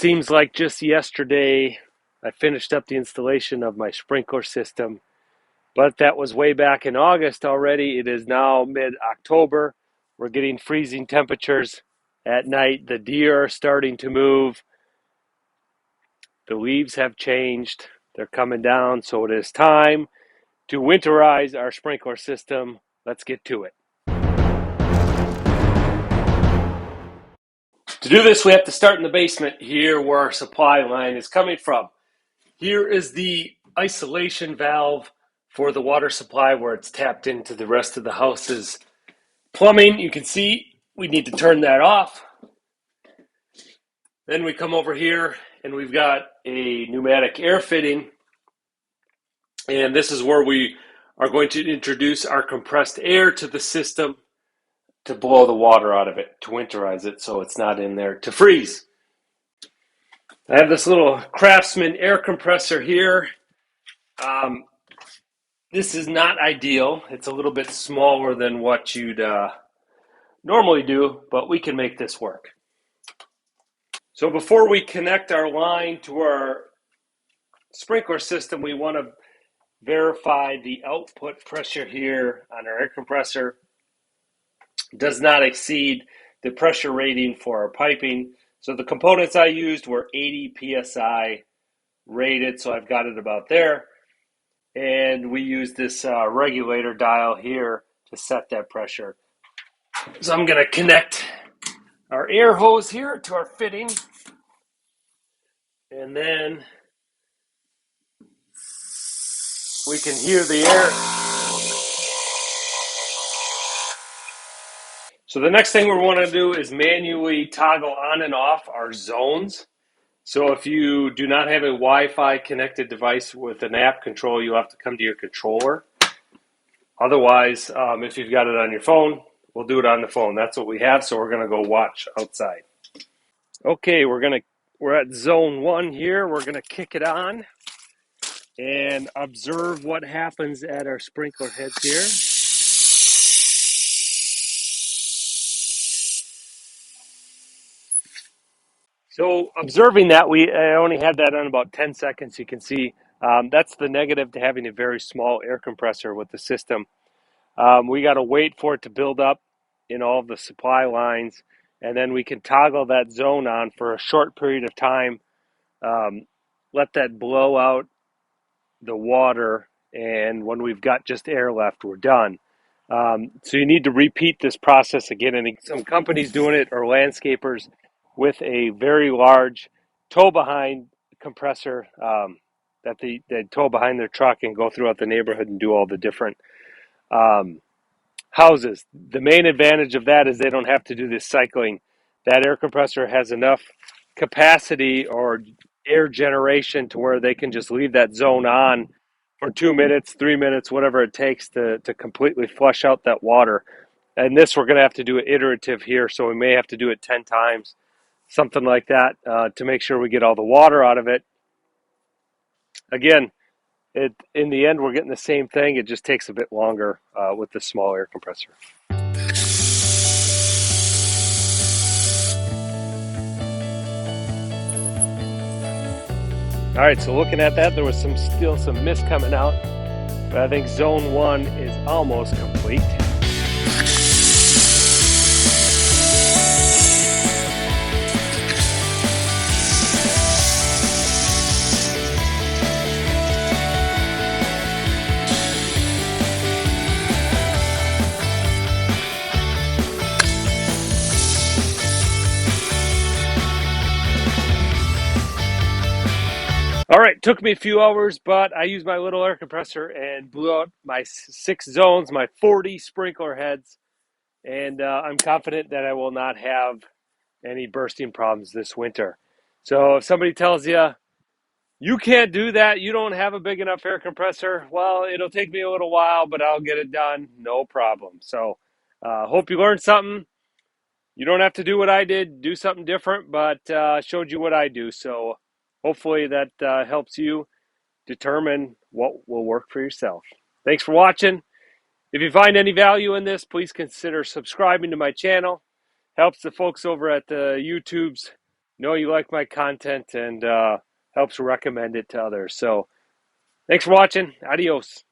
seems like just yesterday I finished up the installation of my sprinkler system, but that was way back in August already. It is now mid-October. We're getting freezing temperatures at night. The deer are starting to move. The leaves have changed. They're coming down, so it is time to winterize our sprinkler system. Let's get to it. To do this, we have to start in the basement here where our supply line is coming from. Here is the isolation valve for the water supply where it's tapped into the rest of the house's plumbing. You can see we need to turn that off. Then we come over here and we've got a pneumatic air fitting. And this is where we are going to introduce our compressed air to the system to blow the water out of it, to winterize it so it's not in there to freeze. I have this little Craftsman air compressor here. This is not ideal. It's a little bit smaller than what you'd normally do, but we can make this work. So before we connect our line to our sprinkler system, we want to verify the output pressure here on our air compressor does not exceed the pressure rating for our piping. So the components I used were 80 psi rated, so I've got it about there. And we use this regulator dial here to set that pressure. So I'm going to connect our air hose here to our fitting. And then we can hear the air. So the next thing we want to do is manually toggle on and off our zones. So if you do not have a Wi-Fi connected device with an app control, you'll have to come to your controller. Otherwise, if you've got it on your phone, we'll do it on the phone. That's what we have, so we're going to go watch outside. Okay, we're at zone 1 here. We're going to kick it on and observe what happens at our sprinkler heads here. So observing that, I only had that on about 10 seconds. You can see that's the negative to having a very small air compressor with the system. We got to wait for it to build up in all of the supply lines, and then we can toggle that zone on for a short period of time, let that blow out the water, and when we've got just air left, we're done. So you need to repeat this process again. And some companies doing it are landscapers with a very large tow-behind compressor that they tow behind their truck and go throughout the neighborhood and do all the different houses. The main advantage of that is they don't have to do this cycling. That air compressor has enough capacity or air generation to where they can just leave that zone on for 2 minutes, 3 minutes, whatever it takes to completely flush out that water. And this, we're going to have to do it iterative here, so we may have to do it 10 times, something like that, to make sure we get all the water out of it. Again, in the end, we're getting the same thing. It just takes a bit longer with the small air compressor. All right, so looking at that, there was still some mist coming out, but I think zone 1 is almost complete. All right, took me a few hours, but I used my little air compressor and blew out my 6 zones, my 40 sprinkler heads, and I'm confident that I will not have any bursting problems this winter. So if somebody tells you, you can't do that, you don't have a big enough air compressor, well, it'll take me a little while, but I'll get it done, no problem. So hope you learned something. You don't have to do what I did, do something different, but showed you what I do. So hopefully that helps you determine what will work for yourself. Thanks for watching. If you find any value in this, please consider subscribing to my channel. Helps the folks over at the YouTubes know you like my content and helps recommend it to others. So thanks for watching. Adios.